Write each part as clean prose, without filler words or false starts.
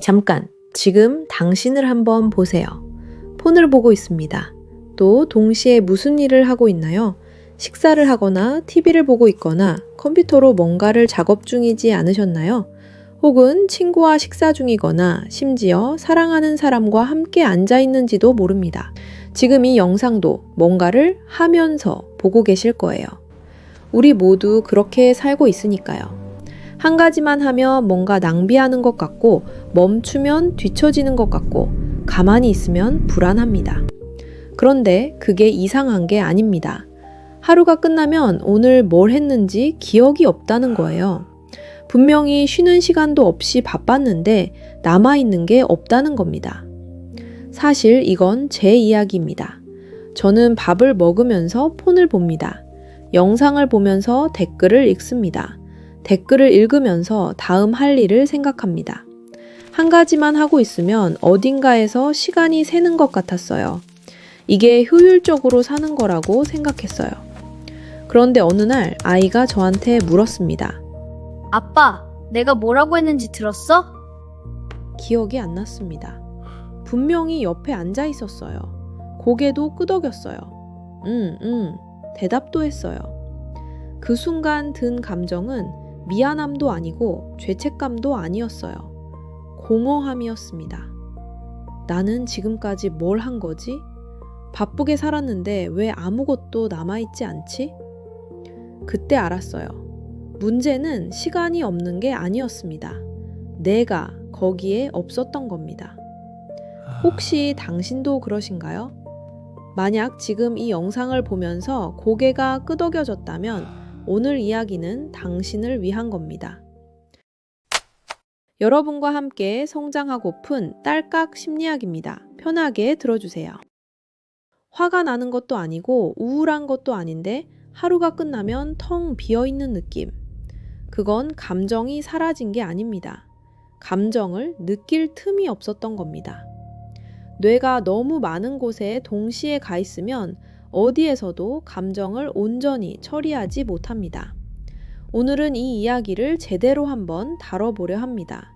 잠깐, 지금 당신을 한번 보세요. 폰을 보고 있습니다. 또 동시에 무슨 일을 하고 있나요? 식사를 하거나 TV를 보고 있거나 컴퓨터로 뭔가를 작업 중이지 않으셨나요? 혹은 친구와 식사 중이거나 심지어 사랑하는 사람과 함께 앉아 있는지도 모릅니다. 지금 이 영상도 뭔가를 하면서 보고 계실 거예요. 우리 모두 그렇게 살고 있으니까요. 한 가지만 하면 뭔가 낭비하는 것 같고, 멈추면 뒤처지는 것 같고, 가만히 있으면 불안합니다. 그런데 그게 이상한 게 아닙니다. 하루가 끝나면 오늘 뭘 했는지 기억이 없다는 거예요. 분명히 쉬는 시간도 없이 바빴는데 남아있는 게 없다는 겁니다. 사실 이건 제 이야기입니다. 저는 밥을 먹으면서 폰을 봅니다. 영상을 보면서 댓글을 읽습니다. 댓글을 읽으면서 다음 할 일을 생각합니다. 한 가지만 하고 있으면 어딘가에서 시간이 새는 것 같았어요. 이게 효율적으로 사는 거라고 생각했어요. 그런데 어느 날 아이가 저한테 물었습니다. 아빠, 내가 뭐라고 했는지 들었어? 기억이 안 났습니다. 분명히 옆에 앉아 있었어요. 고개도 끄덕였어요. 대답도 했어요. 그 순간 든 감정은 미안함도 아니고 죄책감도 아니었어요. 공허함이었습니다. 나는 지금까지 뭘 한 거지? 바쁘게 살았는데 왜 아무것도 남아있지 않지? 그때 알았어요. 문제는 시간이 없는 게 아니었습니다. 내가 거기에 없었던 겁니다. 혹시 당신도 그러신가요? 만약 지금 이 영상을 보면서 고개가 끄덕여졌다면 오늘 이야기는 당신을 위한 겁니다. 여러분과 함께 성장하고픈 딸깍 심리학입니다. 편하게 들어주세요. 화가 나는 것도 아니고 우울한 것도 아닌데 하루가 끝나면 텅 비어있는 느낌. 그건 감정이 사라진 게 아닙니다. 감정을 느낄 틈이 없었던 겁니다. 뇌가 너무 많은 곳에 동시에 가 있으면 어디에서도 감정을 온전히 처리하지 못합니다. 오늘은 이 이야기를 제대로 한번 다뤄보려 합니다.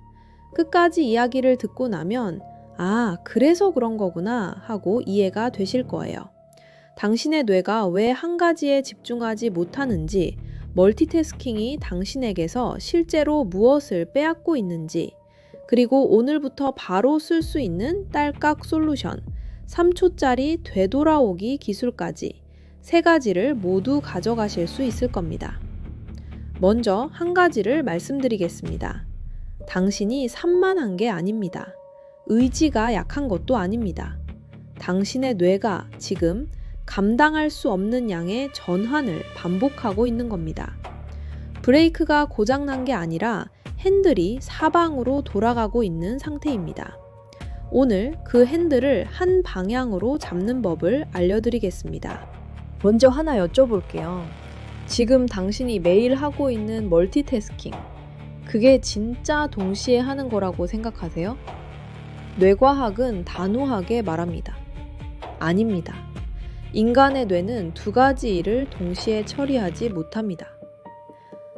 끝까지 이야기를 듣고 나면 아, 그래서 그런 거구나 하고 이해가 되실 거예요. 당신의 뇌가 왜 한 가지에 집중하지 못하는지, 멀티태스킹이 당신에게서 실제로 무엇을 빼앗고 있는지, 그리고 오늘부터 바로 쓸 수 있는 딸깍 솔루션, 3초짜리 되돌아오기 기술까지 3가지를 모두 가져가실 수 있을 겁니다. 먼저 한 가지를 말씀드리겠습니다. 당신이 산만한 게 아닙니다. 의지가 약한 것도 아닙니다. 당신의 뇌가 지금 감당할 수 없는 양의 전환을 반복하고 있는 겁니다. 브레이크가 고장난 게 아니라 핸들이 사방으로 돌아가고 있는 상태입니다. 오늘 그 핸들을 한 방향으로 잡는 법을 알려드리겠습니다. 먼저 하나 여쭤볼게요. 지금 당신이 매일 하고 있는 멀티태스킹, 그게 진짜 동시에 하는 거라고 생각하세요? 뇌과학은 단호하게 말합니다. 아닙니다. 인간의 뇌는 2가지 일을 동시에 처리하지 못합니다.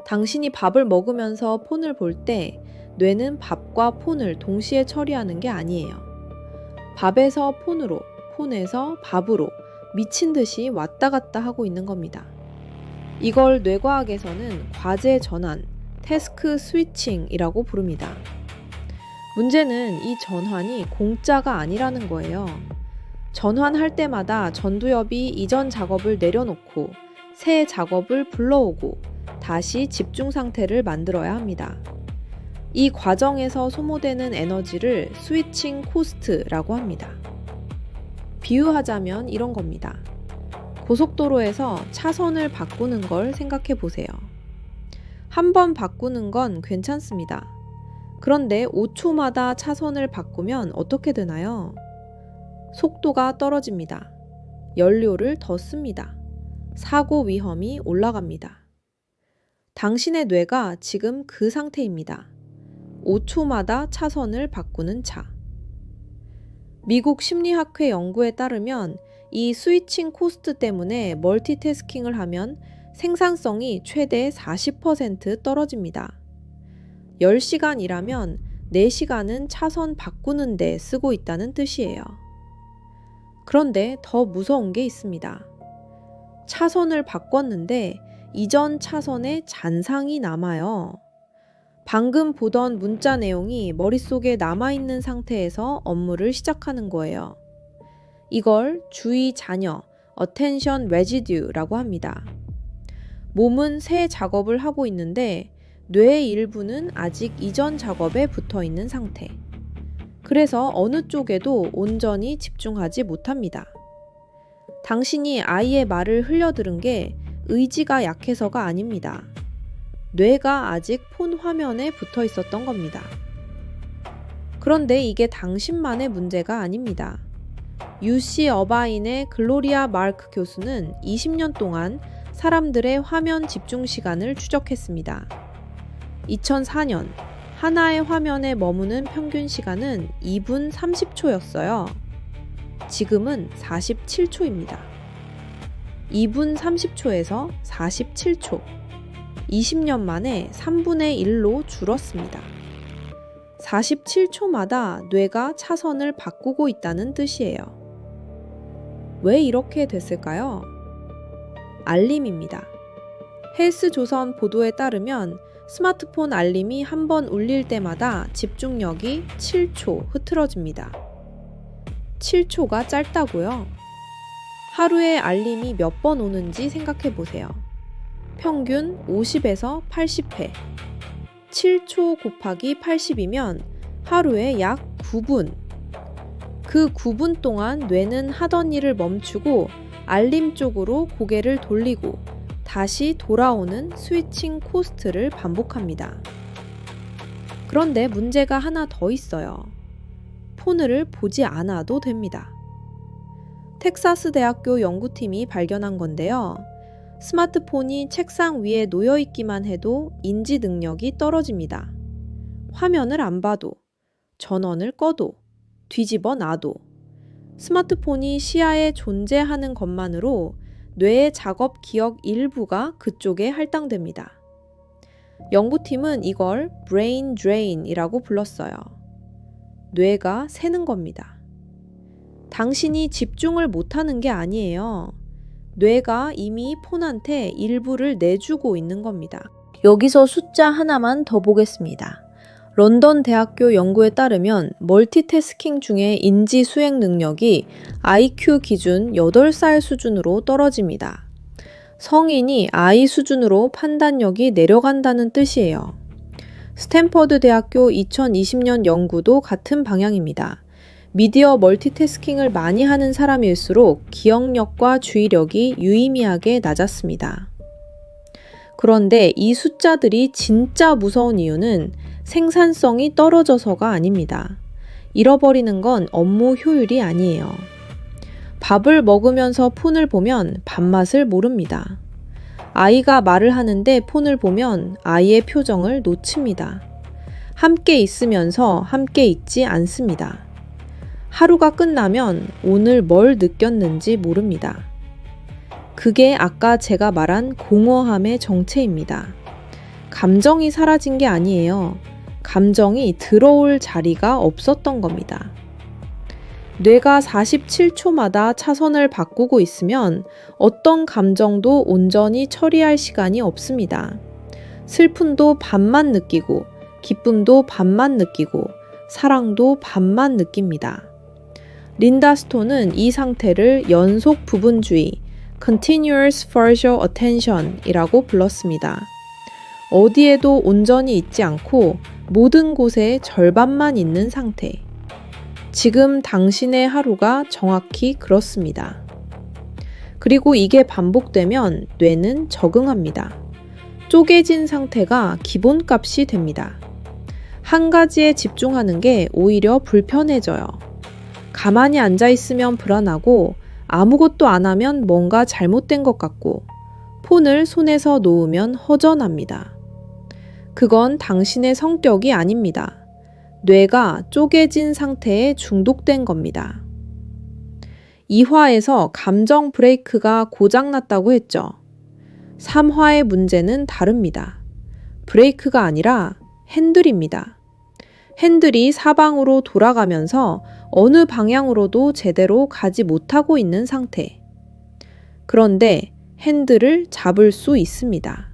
당신이 밥을 먹으면서 폰을 볼 때 뇌는 밥과 폰을 동시에 처리하는 게 아니에요. 밥에서 폰으로, 폰에서 밥으로 미친 듯이 왔다 갔다 하고 있는 겁니다. 이걸 뇌과학에서는 과제 전환, 태스크 스위칭이라고 부릅니다. 문제는 이 전환이 공짜가 아니라는 거예요. 전환할 때마다 전두엽이 이전 작업을 내려놓고 새 작업을 불러오고 다시 집중 상태를 만들어야 합니다. 이 과정에서 소모되는 에너지를 스위칭 코스트라고 합니다. 비유하자면 이런 겁니다. 고속도로에서 차선을 바꾸는 걸 생각해 보세요. 한 번 바꾸는 건 괜찮습니다. 그런데 5초마다 차선을 바꾸면 어떻게 되나요? 속도가 떨어집니다. 연료를 더 씁니다. 사고 위험이 올라갑니다. 당신의 뇌가 지금 그 상태입니다. 5초마다 차선을 바꾸는 차. 미국 심리학회 연구에 따르면 이 스위칭 코스트 때문에 멀티태스킹을 하면 생산성이 최대 40% 떨어집니다. 10시간 일하면 4시간은 차선 바꾸는 데 쓰고 있다는 뜻이에요. 그런데 더 무서운 게 있습니다. 차선을 바꿨는데 이전 차선에 잔상이 남아요. 방금 보던 문자 내용이 머릿속에 남아있는 상태에서 업무를 시작하는 거예요. 이걸 주의 잔여, attention residue라고 합니다. 몸은 새 작업을 하고 있는데 뇌의 일부는 아직 이전 작업에 붙어 있는 상태. 그래서 어느 쪽에도 온전히 집중하지 못합니다. 당신이 아이의 말을 흘려들은 게 의지가 약해서가 아닙니다. 뇌가 아직 폰 화면에 붙어 있었던 겁니다. 그런데 이게 당신만의 문제가 아닙니다. UC 어바인의 글로리아 마르크 교수는 20년 동안 사람들의 화면 집중 시간을 추적했습니다. 2004년 하나의 화면에 머무는 평균 시간은 2분 30초였어요. 지금은 47초입니다. 2분 30초에서 47초. 20년 만에 3분의 1로 줄었습니다. 47초마다 뇌가 차선을 바꾸고 있다는 뜻이에요. 왜 이렇게 됐을까요? 알림입니다. 헬스조선 보도에 따르면 스마트폰 알림이 한 번 울릴 때마다 집중력이 7초 흐트러집니다. 7초가 짧다고요? 하루에 알림이 몇 번 오는지 생각해 보세요. 평균 50에서 80회. 7초 곱하기 80이면 하루에 약 9분. 그 9분 동안 뇌는 하던 일을 멈추고 알림 쪽으로 고개를 돌리고 다시 돌아오는 스위칭 코스트를 반복합니다. 그런데 문제가 하나 더 있어요. 폰을 보지 않아도 됩니다. 텍사스 대학교 연구팀이 발견한 건데요. 스마트폰이 책상 위에 놓여 있기만 해도 인지 능력이 떨어집니다. 화면을 안 봐도, 전원을 꺼도, 뒤집어 놔도 스마트폰이 시야에 존재하는 것만으로 뇌의 작업 기억 일부가 그쪽에 할당됩니다. 연구팀은 이걸 brain drain이라고 불렀어요. 뇌가 새는 겁니다. 당신이 집중을 못하는 게 아니에요. 뇌가 이미 폰한테 일부를 내주고 있는 겁니다. 여기서 숫자 하나만 더 보겠습니다. 런던 대학교 연구에 따르면 멀티태스킹 중에 인지 수행 능력이 IQ 기준 8살 수준으로 떨어집니다. 성인이 아이 수준으로 판단력이 내려간다는 뜻이에요. 스탠퍼드 대학교 2020년 연구도 같은 방향입니다. 미디어 멀티태스킹을 많이 하는 사람일수록 기억력과 주의력이 유의미하게 낮았습니다. 그런데 이 숫자들이 진짜 무서운 이유는 생산성이 떨어져서가 아닙니다. 잃어버리는 건 업무 효율이 아니에요. 밥을 먹으면서 폰을 보면 밥맛을 모릅니다. 아이가 말을 하는데 폰을 보면 아이의 표정을 놓칩니다. 함께 있으면서 함께 있지 않습니다. 하루가 끝나면 오늘 뭘 느꼈는지 모릅니다. 그게 아까 제가 말한 공허함의 정체입니다. 감정이 사라진 게 아니에요. 감정이 들어올 자리가 없었던 겁니다. 뇌가 47초마다 차선을 바꾸고 있으면 어떤 감정도 온전히 처리할 시간이 없습니다. 슬픔도 반만 느끼고, 기쁨도 반만 느끼고, 사랑도 반만 느낍니다. 린다 스톤은 이 상태를 연속 부분주의, continuous partial attention 이라고 불렀습니다. 어디에도 온전히 있지 않고 모든 곳에 절반만 있는 상태. 지금 당신의 하루가 정확히 그렇습니다. 그리고 이게 반복되면 뇌는 적응합니다. 쪼개진 상태가 기본값이 됩니다. 한 가지에 집중하는 게 오히려 불편해져요. 가만히 앉아 있으면 불안하고 아무것도 안 하면 뭔가 잘못된 것 같고 폰을 손에서 놓으면 허전합니다. 그건 당신의 성격이 아닙니다. 뇌가 쪼개진 상태에 중독된 겁니다. 2화에서 감정 브레이크가 고장났다고 했죠. 3화의 문제는 다릅니다. 브레이크가 아니라 핸들입니다. 핸들이 사방으로 돌아가면서 어느 방향으로도 제대로 가지 못하고 있는 상태. 그런데 핸들을 잡을 수 있습니다.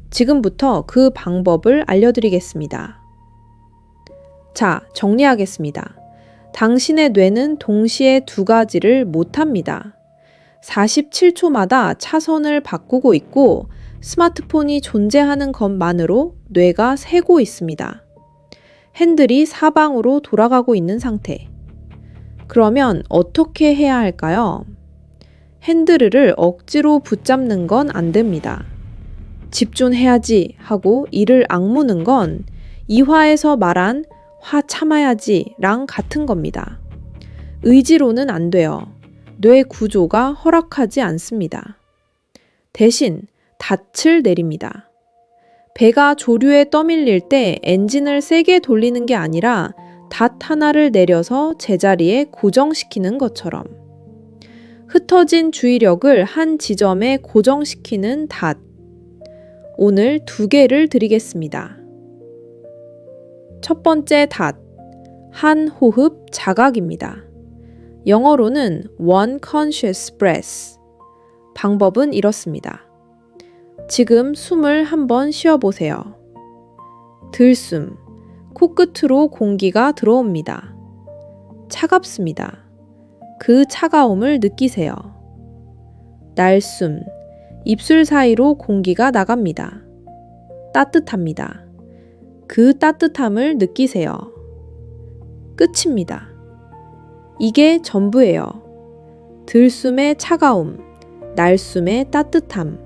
지금부터 그 방법을 알려드리겠습니다. 자, 정리하겠습니다. 당신의 뇌는 동시에 두 가지를 못합니다. 47초마다 차선을 바꾸고 있고 스마트폰이 존재하는 것만으로 뇌가 새고 있습니다. 핸들이 사방으로 돌아가고 있는 상태. 그러면 어떻게 해야 할까요? 핸들을 억지로 붙잡는 건 안 됩니다. 집중해야지 하고 이를 악무는 건 이화에서 말한 화 참아야지랑 같은 겁니다. 의지로는 안 돼요. 뇌 구조가 허락하지 않습니다. 대신 닻을 내립니다. 배가 조류에 떠밀릴 때 엔진을 세게 돌리는 게 아니라 닷 하나를 내려서 제자리에 고정시키는 것처럼 흩어진 주의력을 한 지점에 고정시키는 닷. 오늘 2개를 드리겠습니다. 첫 번째 닷, 한 호흡 자각입니다. 영어로는 one conscious breath. 방법은 이렇습니다. 지금 숨을 한번 쉬어보세요. 들숨, 코끝으로 공기가 들어옵니다. 차갑습니다. 그 차가움을 느끼세요. 날숨, 입술 사이로 공기가 나갑니다. 따뜻합니다. 그 따뜻함을 느끼세요. 끝입니다. 이게 전부예요. 들숨의 차가움, 날숨의 따뜻함.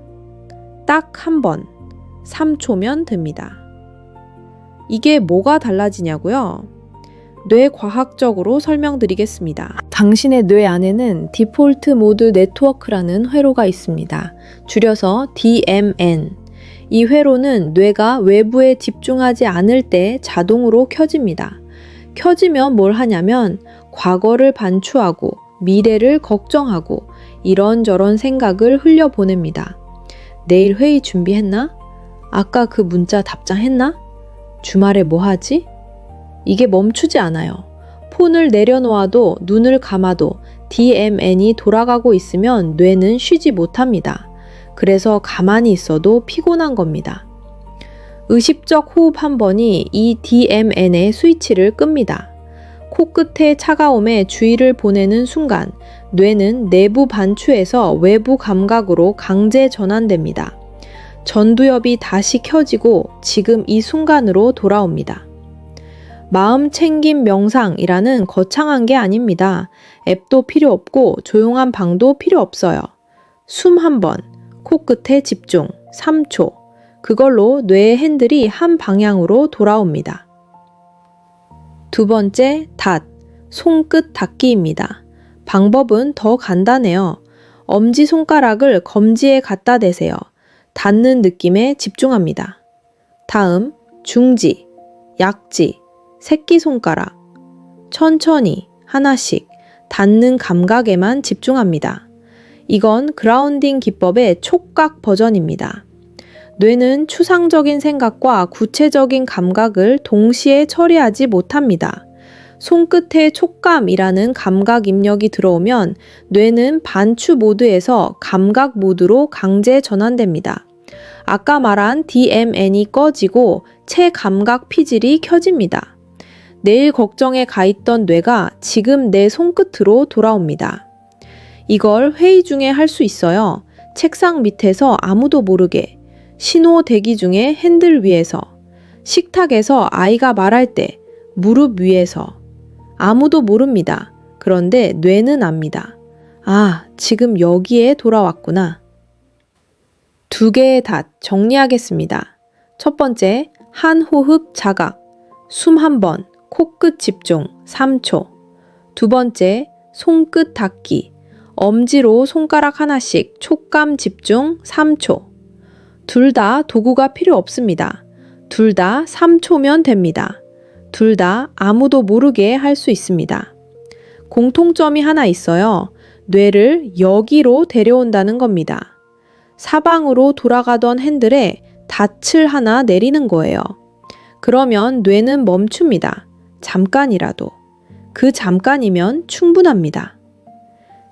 딱 한 번, 3초면 됩니다. 이게 뭐가 달라지냐고요? 뇌과학적으로 설명드리겠습니다. 당신의 뇌 안에는 디폴트 모드 네트워크라는 회로가 있습니다. 줄여서 DMN. 이 회로는 뇌가 외부에 집중하지 않을 때 자동으로 켜집니다. 켜지면 뭘 하냐면 과거를 반추하고 미래를 걱정하고 이런저런 생각을 흘려보냅니다. 내일 회의 준비했나? 아까 그 문자 답장했나? 주말에 뭐 하지? 이게 멈추지 않아요. 폰을 내려놓아도 눈을 감아도 DMN이 돌아가고 있으면 뇌는 쉬지 못합니다. 그래서 가만히 있어도 피곤한 겁니다. 의식적 호흡 한 번이 이 DMN의 스위치를 끕니다. 코끝의 차가움에 주의를 보내는 순간 뇌는 내부 반추에서 외부 감각으로 강제 전환됩니다. 전두엽이 다시 켜지고 지금 이 순간으로 돌아옵니다. 마음 챙김 명상이라는 거창한 게 아닙니다. 앱도 필요 없고 조용한 방도 필요 없어요. 숨 한 번, 코끝에 집중, 3초. 그걸로 뇌의 핸들이 한 방향으로 돌아옵니다. 두 번째, 닷, 손끝 닿기입니다. 방법은 더 간단해요. 엄지손가락을 검지에 갖다 대세요. 닿는 느낌에 집중합니다. 다음, 중지, 약지, 새끼손가락. 천천히 하나씩 닿는 감각에만 집중합니다. 이건 그라운딩 기법의 촉각 버전입니다. 뇌는 추상적인 생각과 구체적인 감각을 동시에 처리하지 못합니다. 손끝의 촉감이라는 감각 입력이 들어오면 뇌는 반추 모드에서 감각 모드로 강제 전환됩니다. 아까 말한 DMN이 꺼지고 체감각 피질이 켜집니다. 내일 걱정에 가 있던 뇌가 지금 내 손끝으로 돌아옵니다. 이걸 회의 중에 할 수 있어요. 책상 밑에서 아무도 모르게, 신호 대기 중에 핸들 위에서, 식탁에서 아이가 말할 때, 무릎 위에서. 아무도 모릅니다. 그런데 뇌는 압니다. 아, 지금 여기에 돌아왔구나. 2개의 닷 정리하겠습니다. 첫 번째, 한 호흡 자각, 숨 한 번, 코끝 집중, 3초. 두 번째, 손끝 닿기, 엄지로 손가락 하나씩 촉감 집중, 3초. 둘 다 도구가 필요 없습니다. 둘 다 3초면 됩니다. 둘 다 아무도 모르게 할 수 있습니다. 공통점이 하나 있어요. 뇌를 여기로 데려온다는 겁니다. 사방으로 돌아가던 핸들에 닻을 하나 내리는 거예요. 그러면 뇌는 멈춥니다. 잠깐이라도. 그 잠깐이면 충분합니다.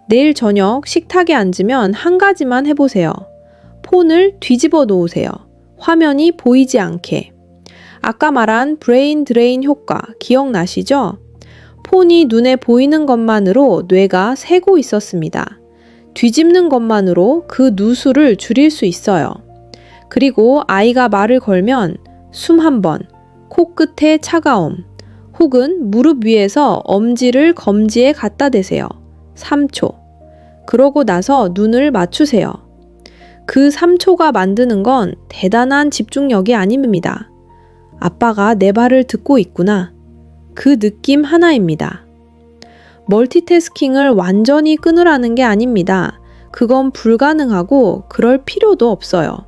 내일 저녁 식탁에 앉으면 한 가지만 해보세요. 폰을 뒤집어 놓으세요. 화면이 보이지 않게. 아까 말한 브레인 드레인 효과 기억나시죠? 폰이 눈에 보이는 것만으로 뇌가 새고 있었습니다. 뒤집는 것만으로 그 누수를 줄일 수 있어요. 그리고 아이가 말을 걸면 숨 한 번, 코끝에 차가움, 혹은 무릎 위에서 엄지를 검지에 갖다 대세요. 3초. 그러고 나서 눈을 맞추세요. 그 3초가 만드는 건 대단한 집중력이 아닙니다. 아빠가 내 말을 듣고 있구나. 그 느낌 하나입니다. 멀티태스킹을 완전히 끊으라는 게 아닙니다. 그건 불가능하고 그럴 필요도 없어요.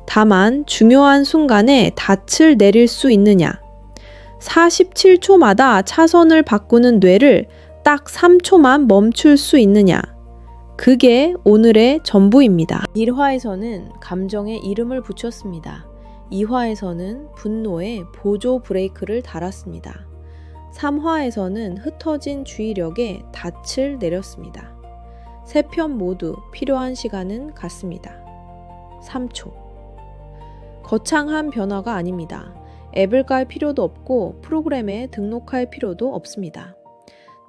다만 중요한 순간에 닻을 내릴 수 있느냐. 47초마다 차선을 바꾸는 뇌를 딱 3초만 멈출 수 있느냐. 그게 오늘의 전부입니다. 1화에서는 감정에 이름을 붙였습니다. 2화에서는 분노에 보조 브레이크를 달았습니다. 3화에서는 흩어진 주의력에 닻을 내렸습니다. 세 편 모두 필요한 시간은 같습니다. 3초. 거창한 변화가 아닙니다. 앱을 깔 필요도 없고 프로그램에 등록할 필요도 없습니다.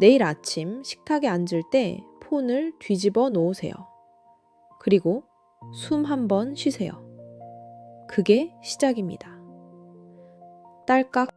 내일 아침 식탁에 앉을 때 폰을 뒤집어 놓으세요. 그리고 숨 한 번 쉬세요. 그게 시작입니다. 딸깍